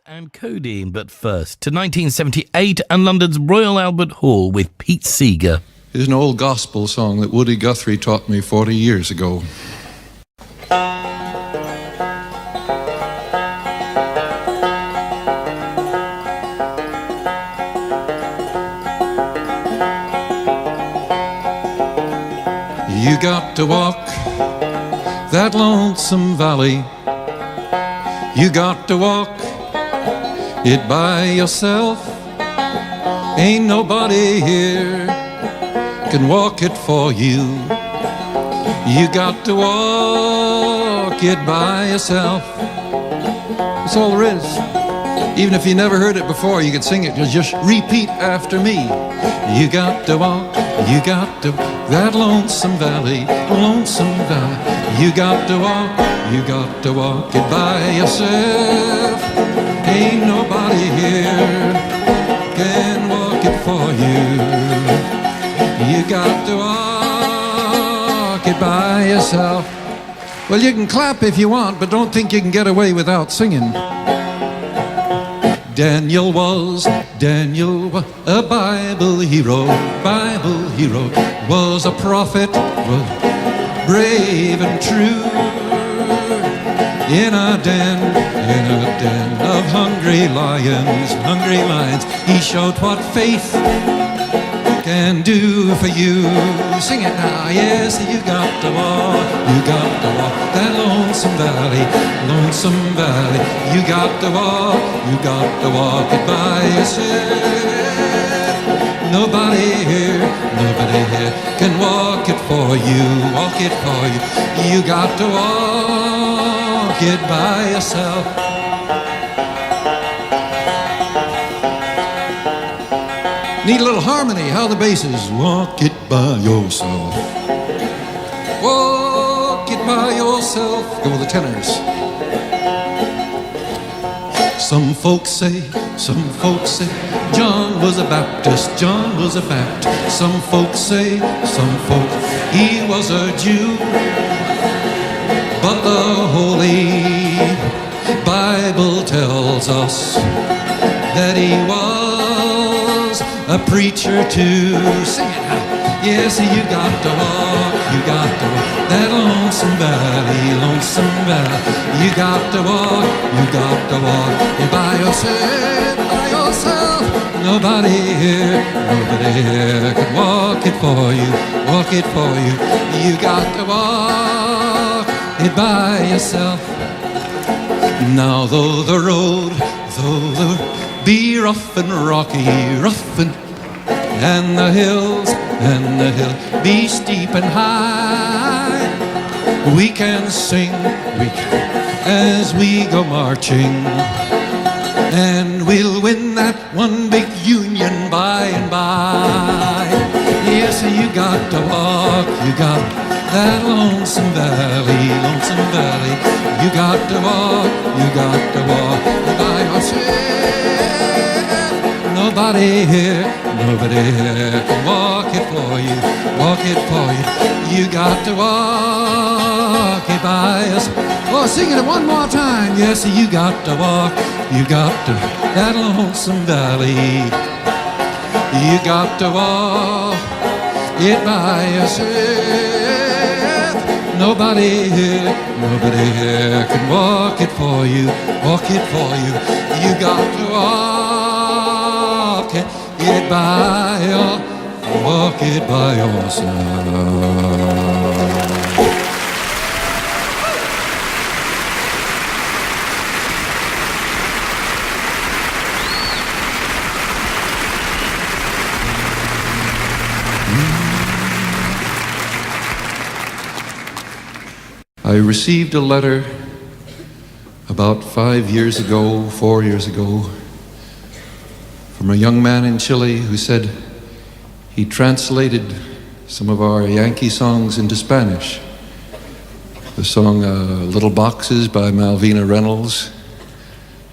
And codeine, but first to 1978 and London's Royal Albert Hall with Pete Seeger. Here's an old gospel song that Woody Guthrie taught me 40 years ago. You got to walk that lonesome valley. You got to walk it by yourself. Ain't nobody here can walk it for you. You got to walk it by yourself. That's all there is. Even if you never heard it before, you could sing it. Just repeat after me. You got to walk, you got to, that lonesome valley, lonesome valley. You got to walk it by yourself. Ain't nobody here can walk it for you. You got to walk it by yourself. Well, you can clap if you want, but don't think you can get away without singing. Daniel was a Bible hero, was a prophet, was brave and true. In a den of hungry lions, he showed what faith can do for you. Sing it now, yes, you got to walk that lonesome valley, you got to walk it by yourself. Nobody here can walk it for you, you got to walk it by yourself. Need a little harmony, how the bass is. Walk it by yourself. Walk it by yourself. Go with the tenors. Some folks say, John was a Baptist. Some folks say, he was a Jew. But the Holy Bible tells us that he was a preacher too. Sing it now. Yes, you got to walk that lonesome valley. You got to walk it by yourself. Nobody here can walk it for you. You got to walk it by yourself. Now though the road be rough and rocky, and the hills be steep and high, we can sing as we go marching, and we'll win that one big union by and by. Yes, you got to walk that lonesome valley. You got to walk by yourself. Nobody here can walk it for you. You got to walk it by us. Oh, sing it one more time. Yes, you got to walk that lonesome valley. You got to walk it by yourself. Nobody here can walk it for you. You got to walk it by yourself. I received a letter about 4 years ago, from a young man in Chile who said he translated some of our Yankee songs into Spanish. The song Little Boxes by Malvina Reynolds,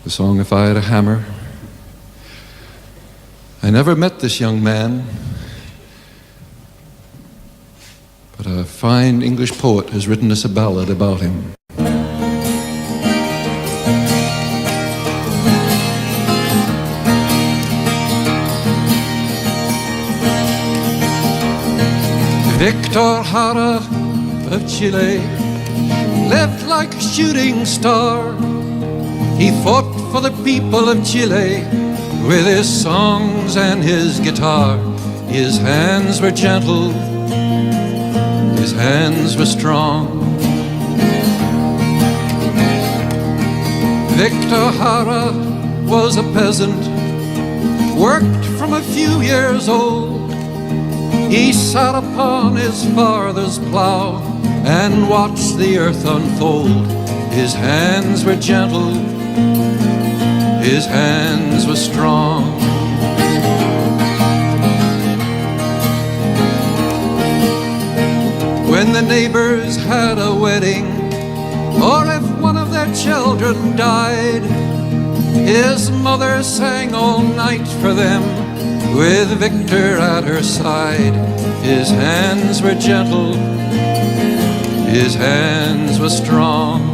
the song If I Had a Hammer. I never met this young man, but a fine English poet has written us a ballad about him. Victor Jara of Chile lived like a shooting star. He fought for the people of Chile with his songs and his guitar. His hands were gentle, his hands were strong. Victor Jara was a peasant, worked from a few years old. He sat upon his father's plow and watched the earth unfold. His hands were gentle, his hands were strong. When the neighbors had a wedding, or if one of their children died, his mother sang all night for them with Victor at her side. His hands were gentle, his hands were strong.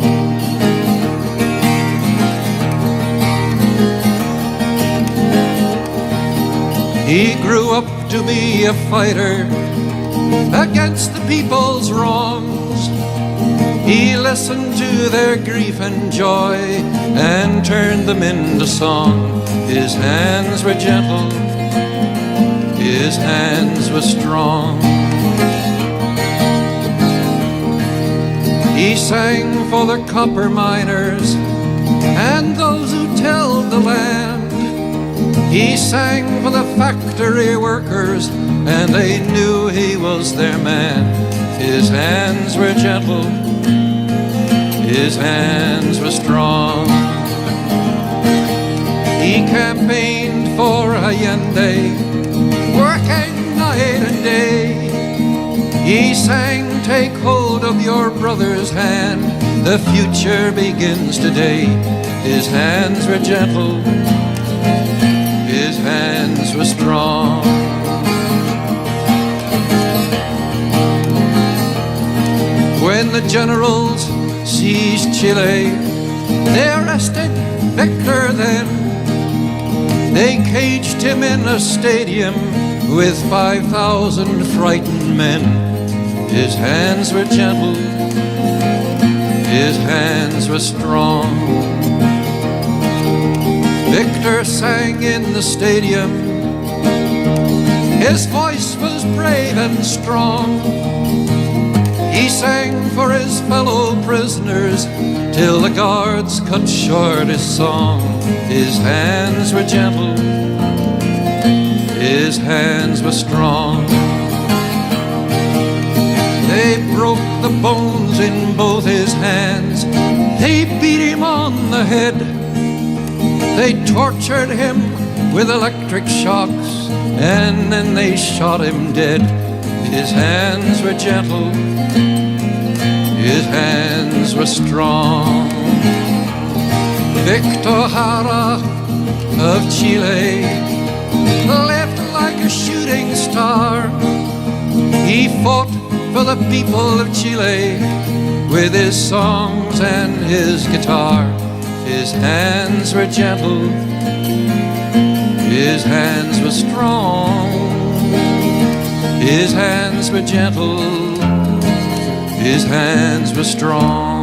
He grew up to be a fighter against the people's wrongs. He listened to their grief and joy and turned them into song. His hands were gentle, his hands were strong. He sang for the copper miners and those who tilled the land. He sang for the factory workers, and they knew he was their man. His hands were gentle, his hands were strong. He campaigned for Allende, working night and day. He sang, "Take hold of your brother's hand, the future begins today." His hands were gentle, his hands were strong. When the generals seized Chile, they arrested Victor then. They caged him in a stadium with 5,000 frightened men. His hands were gentle, his hands were strong. Victor sang in the stadium. His voice was brave and strong. He sang for his fellow prisoners till the guards cut short his song. His hands were gentle, his hands were strong. They broke the bones in both his hands. They beat him on the head. They tortured him with electric shocks, and then they shot him dead. His hands were gentle, his hands were strong. Victor Jara of Chile lived like a shooting star. He fought for the people of Chile with his songs and his guitar. His hands were gentle, his hands were strong. His hands were gentle, his hands were strong.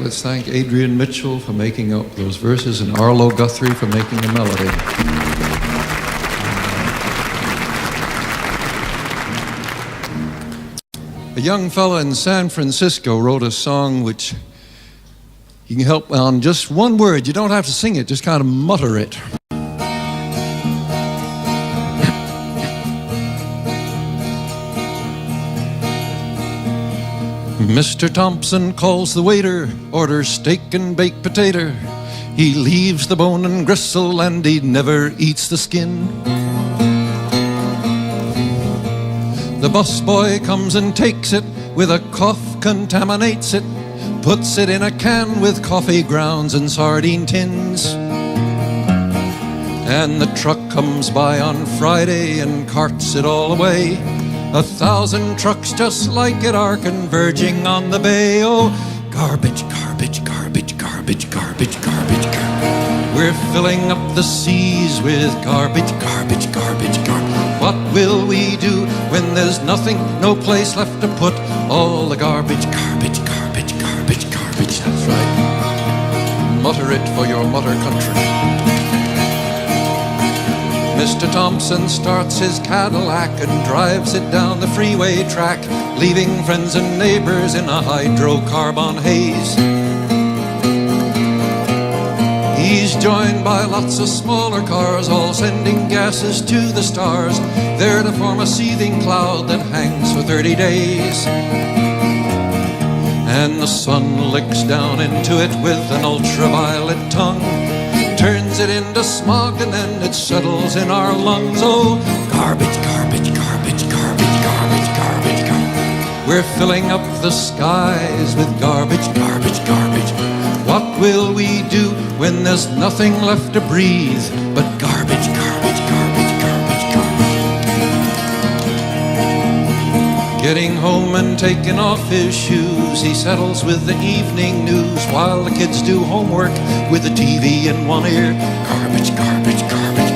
Let's thank Adrian Mitchell for making up those verses and Arlo Guthrie for making the melody. A young fella in San Francisco wrote a song which you can help on just one word. You don't have to sing it, just kind of mutter it. Mr. Thompson calls the waiter, orders steak and baked potato. He leaves the bone and gristle and he never eats the skin. The busboy comes and takes it, with a cough contaminates it, puts it in a can with coffee grounds and sardine tins. And the truck comes by on Friday and carts it all away. 1,000 trucks just like it are converging on the bay. Oh, garbage, garbage, garbage, garbage, garbage, garbage, garbage. We're filling up the seas with garbage, garbage, garbage, garbage. What will we do when there's nothing, no place left to put all the garbage, garbage, garbage, garbage, garbage? That's right. Mutter it for your mother country. Mr. Thompson starts his Cadillac and drives it down the freeway track, leaving friends and neighbors in a hydrocarbon haze. He's joined by lots of smaller cars, all sending gases to the stars, there to form a seething cloud that hangs for 30 days. And the sun licks down into it with an ultraviolet tongue, turns it into smog, and then it settles in our lungs. Oh, garbage, garbage, garbage, garbage, garbage, garbage, garbage. We're filling up the skies with garbage, garbage, garbage. What will we do when there's nothing left to breathe but garbage, garbage, garbage, garbage, garbage? Getting home and taking off his shoes, he settles with the evening news while the kids do homework with the TV in one ear. Garbage, garbage, garbage.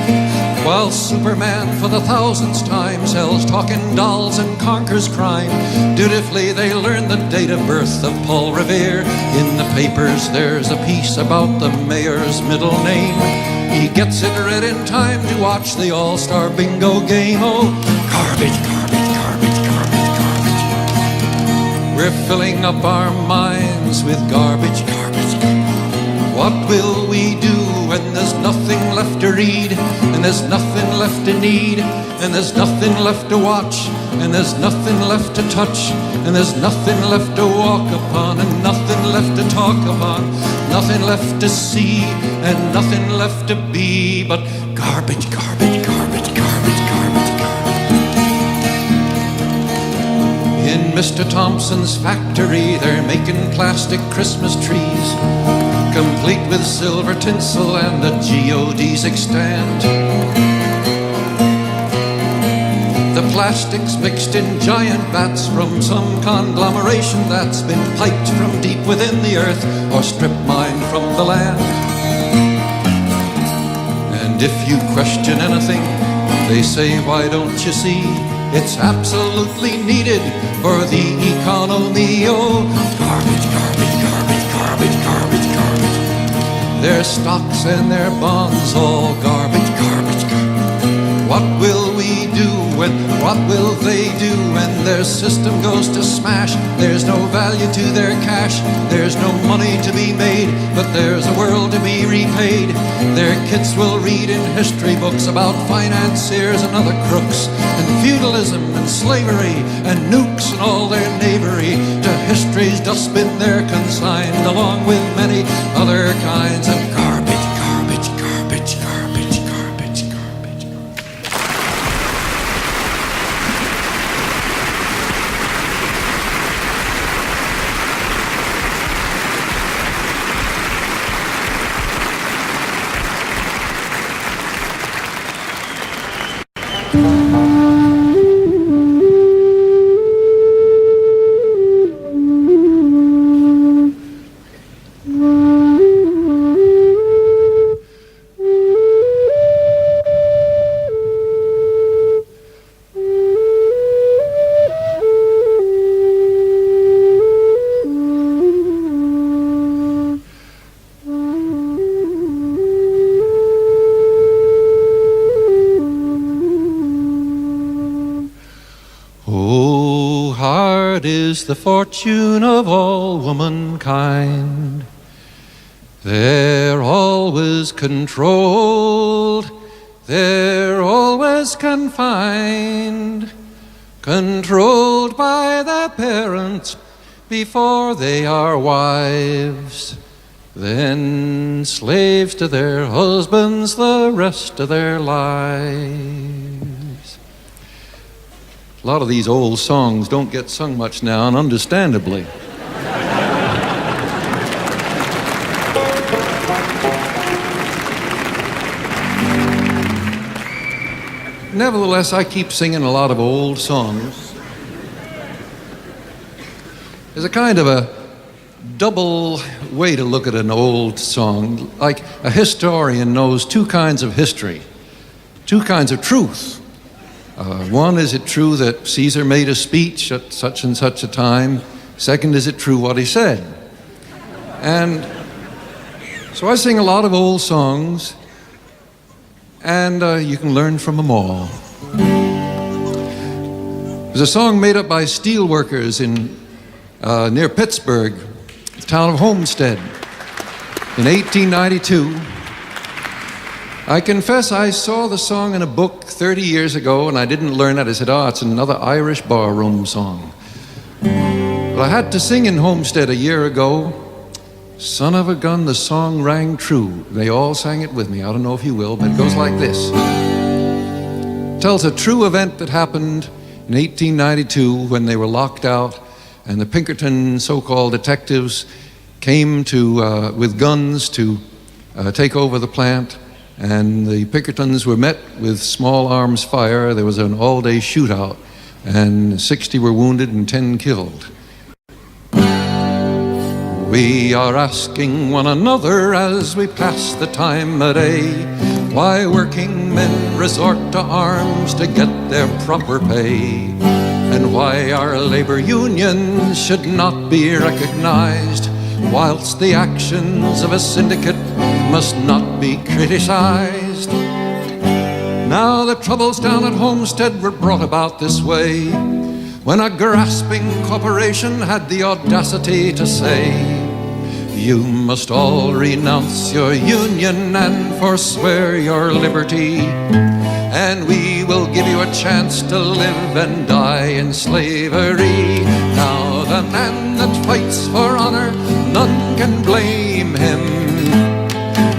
While Superman for the 1,000th time sells talking dolls and conquers crime, dutifully they learn the date of birth of Paul Revere. In the papers there's a piece about the mayor's middle name. He gets it read in time to watch the All-Star Bingo game. Oh, garbage, garbage, garbage, garbage, garbage. We're filling up our minds with garbage, garbage, garbage. What will we do when there's nothing left to read, and there's nothing left to need, and there's nothing left to watch, and there's nothing left to touch, and there's nothing left to walk upon, and nothing left to talk upon, nothing left to see, and nothing left to be but garbage, garbage, garbage, garbage, garbage, garbage. In Mr. Thompson's factory they're making plastic Christmas trees, complete with silver tinsel and the GOD's extant. The plastic's mixed in giant vats from some conglomeration that's been piped from deep within the earth or strip mined from the land. And if you question anything, they say, why don't you see? It's absolutely needed for the economy. Oh, garbage, garbage, garbage, garbage, garbage, garbage. Their stocks and their bonds, all garbage, garbage, garbage. What will we do and what will they do when their system goes to smash? There's no value to their cash, there's no money to be made, but there's a world to be repaid. Their kids will read in history books about financiers and other crooks, and feudalism and slavery and nukes and all their knavery. To history's dustbin they're consigned, along with many other kinds of garbage, garbage, garbage, garbage, garbage, garbage. Oh, hard is the fortune of all womankind. They're always controlled, they're always confined, controlled by their parents before they are wives, then slaves to their husbands the rest of their lives. A lot of these old songs don't get sung much now, and understandably. Nevertheless, I keep singing a lot of old songs. There's a kind of a double way to look at an old song. Like a historian knows two kinds of history, two kinds of truth. One, is it true that Caesar made a speech at such and such a time? Second, is it true what he said? And so I sing a lot of old songs, and you can learn from them all. There's a song made up by steel workers in near Pittsburgh, the town of Homestead, in 1892. I confess I saw the song in a book 30 years ago, and I didn't learn it. I said, it's another Irish barroom song. But I had to sing in Homestead a year ago. Son of a gun, the song rang true. They all sang it with me. I don't know if you will, but it goes like this. It tells a true event that happened in 1892 when they were locked out, and the Pinkerton so-called detectives came to with guns to take over the plant, and the Pinkertons were met with small arms fire. There was an all-day shootout, and 60 were wounded and 10 killed. We are asking one another as we pass the time of day, why working men resort to arms to get their proper pay, and why our labor unions should not be recognized, whilst the actions of a syndicate must not be criticized. Now the troubles down at Homestead were brought about this way, when a grasping corporation had the audacity to say, you must all renounce your union and forswear your liberty, and we will give you a chance to live and die in slavery. Now the man that fights for honor, none can blame him.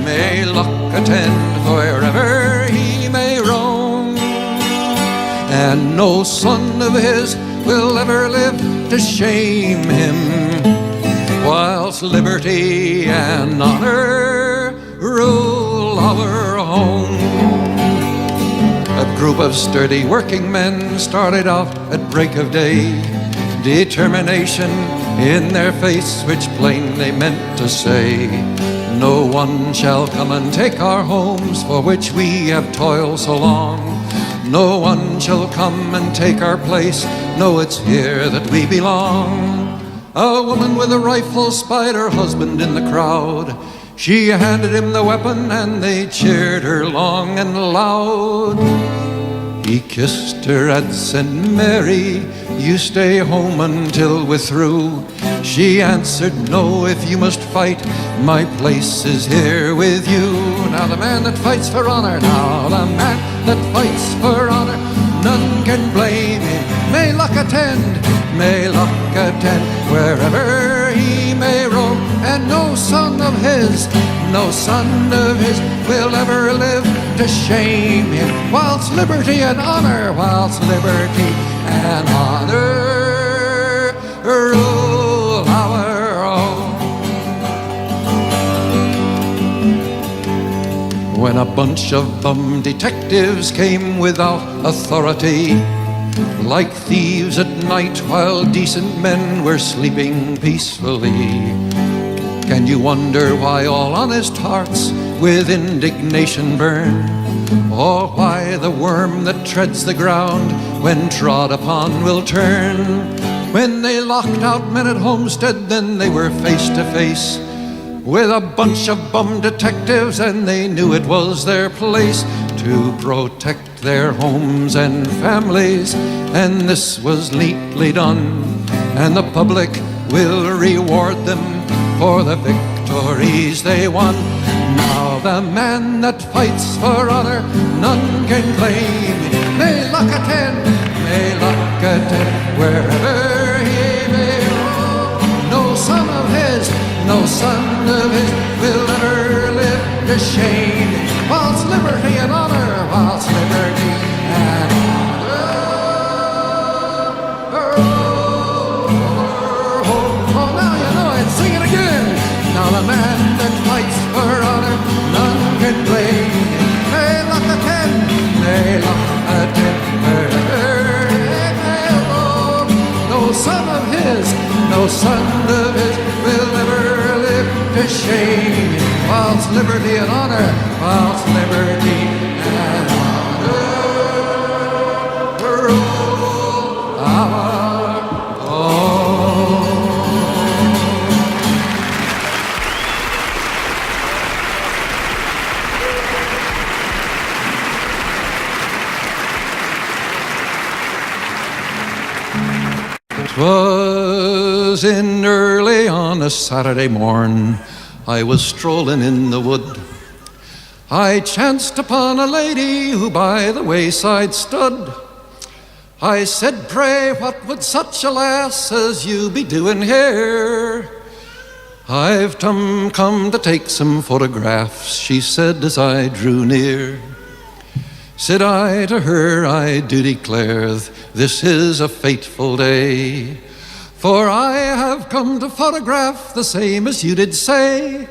May luck attend wherever he may roam, and no son of his will ever live to shame him, whilst liberty and honor rule our home. A group of sturdy working men started out at break of day, determination in their face which plainly meant to say, no one shall come and take our homes for which we have toiled so long. No one shall come and take our place, no, it's here that we belong. A woman with a rifle spied her husband in the crowd. She handed him the weapon and they cheered her long and loud. He kissed her and said, Mary, you stay home until we're through. She answered, no, if you must fight, my place is here with you. Now the man that fights for honor, now the man that fights for honor, none can blame him. May luck attend, may luck attend, wherever he may roam, and no son of his will ever live to shame him, whilst liberty and honor, rule our own. When a bunch of bum detectives came without authority, like thieves at night while decent men were sleeping peacefully, can you wonder why all honest hearts with indignation burn, or why the worm that treads the ground when trod upon will turn? When they locked out men at Homestead, then they were face to face with a bunch of bum detectives, and they knew it was their place to protect their homes and families, and this was neatly done, and the public will reward them for the victories they won. Now the man that fights for honor, none can blame. May luck attend, wherever he may roam. No son of his will ever live to shame, whilst liberty and honor, no son of his will ever live to shame him. Whilst liberty and honor, whilst liberty and honor rule our own. 'Twas in early on a Saturday morn, I was strolling in the wood. I chanced upon a lady who by the wayside stood. I said, "Pray, what would such a lass as you be doing here?" "I've come to take some photographs," she said as I drew near. Said I to her, "I do declare this is a fateful day, for I have come to photograph the same as you did say."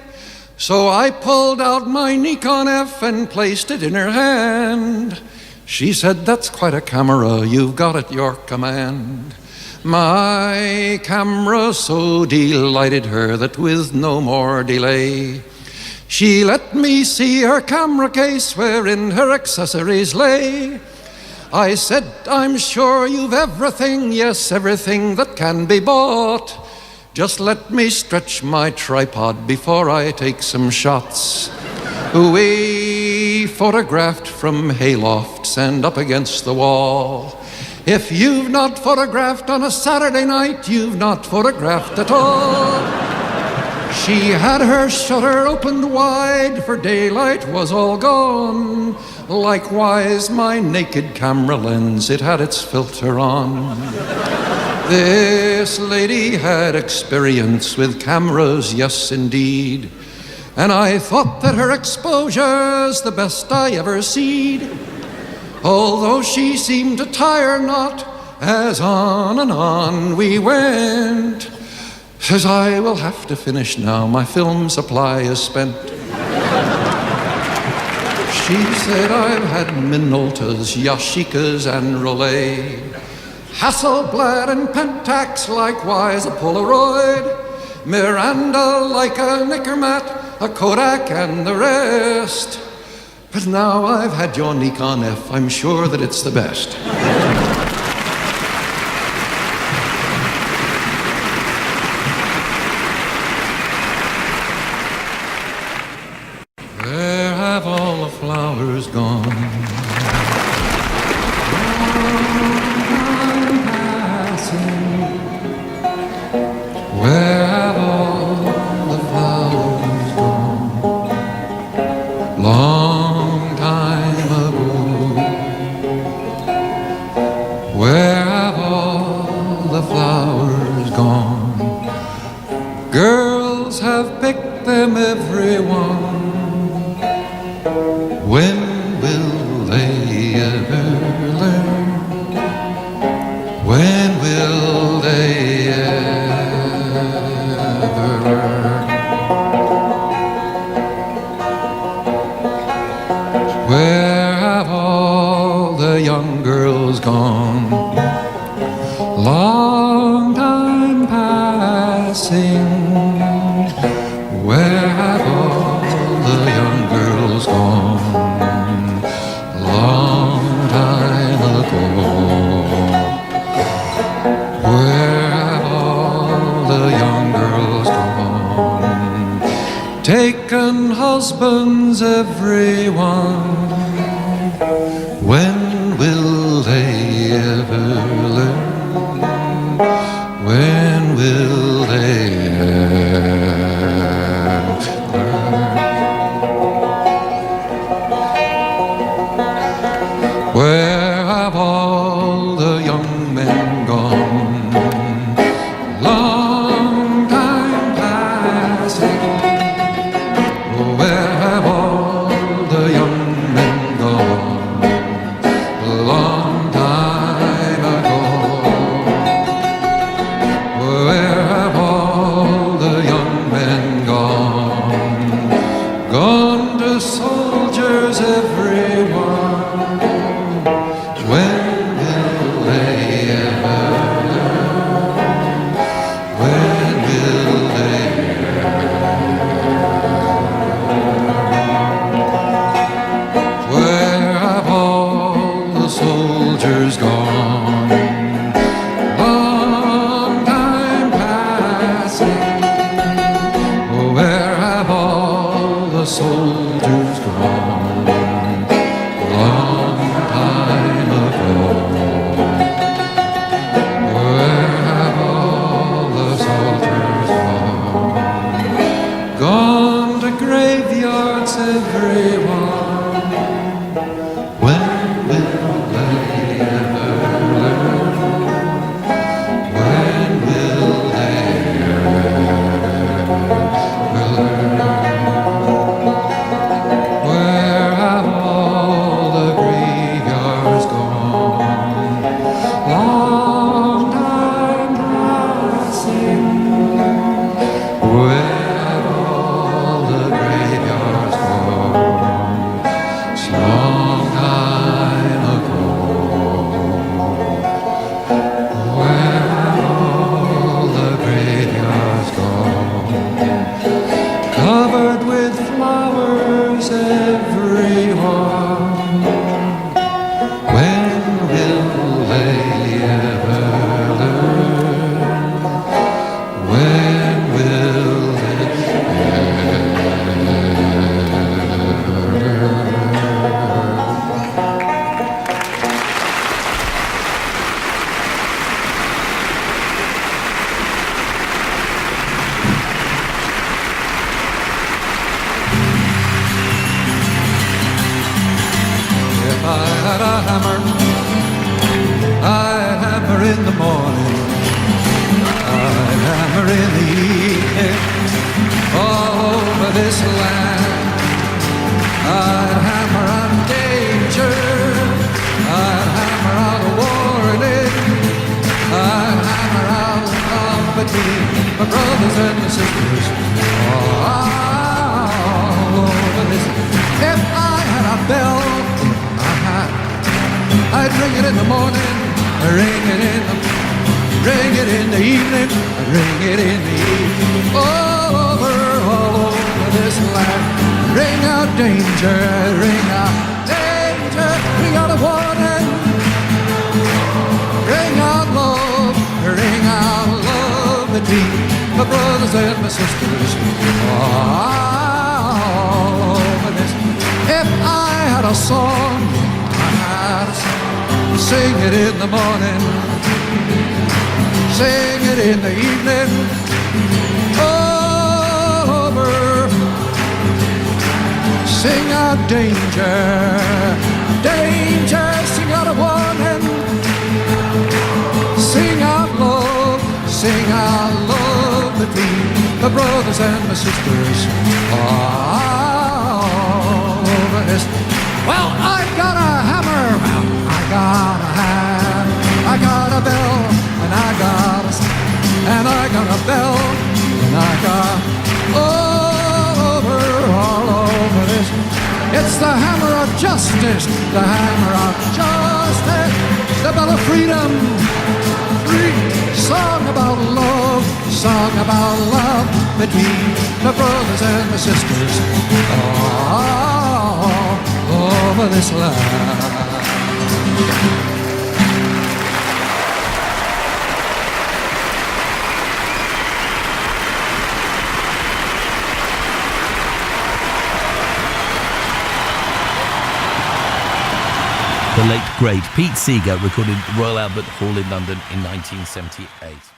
So I pulled out my Nikon F and placed it in her hand. She said, "That's quite a camera you've got at your command." My camera so delighted her that with no more delay, she let me see her camera case wherein her accessories lay. I said, "I'm sure you've everything, yes, everything that can be bought. Just let me stretch my tripod before I take some shots." We photographed from haylofts and up against the wall. If you've not photographed on a Saturday night, you've not photographed at all. She had her shutter opened wide, for daylight was all gone. Likewise my naked camera lens, it had its filter on. This lady had experience with cameras, yes indeed, and I thought that her exposure's the best I ever seed. Although she seemed to tire not, as on and on we went. Says I will have to finish now, my film supply is spent. She said, "I've had Minoltas, Yashicas and Rollet, Hasselblad and Pentax, likewise a Polaroid, Miranda, Leica, Nickermat, a Kodak and the rest. But now I've had your Nikon F, I'm sure that it's the best." Where have all the flowers gone? Where have all the flowers gone? Long time ago. Where have all the flowers gone? Girls have picked them, everyone. When will they ever learn? When will they ever learn? Where have all the young girls gone? Long time passing. Where have all the young girls gone? Long time ago. Where have all the young girls gone? Taken husbands, everyone. When will they ever learn? When will they ever learn? Where have all the young men gone? Long time passing. Where have all the young men gone? Long time ago. Where have all the young men gone? Gone to soldiers, everyone. When will they ever learn? When my brothers and my sisters all over this. If I had a bell in my hat, I'd ring it in the morning, ring it in the evening, ring it in the evening. All over this land. Ring out danger, ring out danger, ring out a warning. Ring out love between my brothers and my sisters all over this. If I had a song, sing it in the morning, sing it in the evening, all over. Sing out danger, danger, sing out a warning. Sing out love between the brothers and the sisters all over this. Well, I got a hammer, I got a hand, I got a bell, and I got a and I got a bell, and I got all over this. It's the hammer of justice, the hammer of justice, the bell of freedom. Song about love between the brothers and the sisters all over this land. The late, great Pete Seeger recorded at the Royal Albert Hall in London in 1978.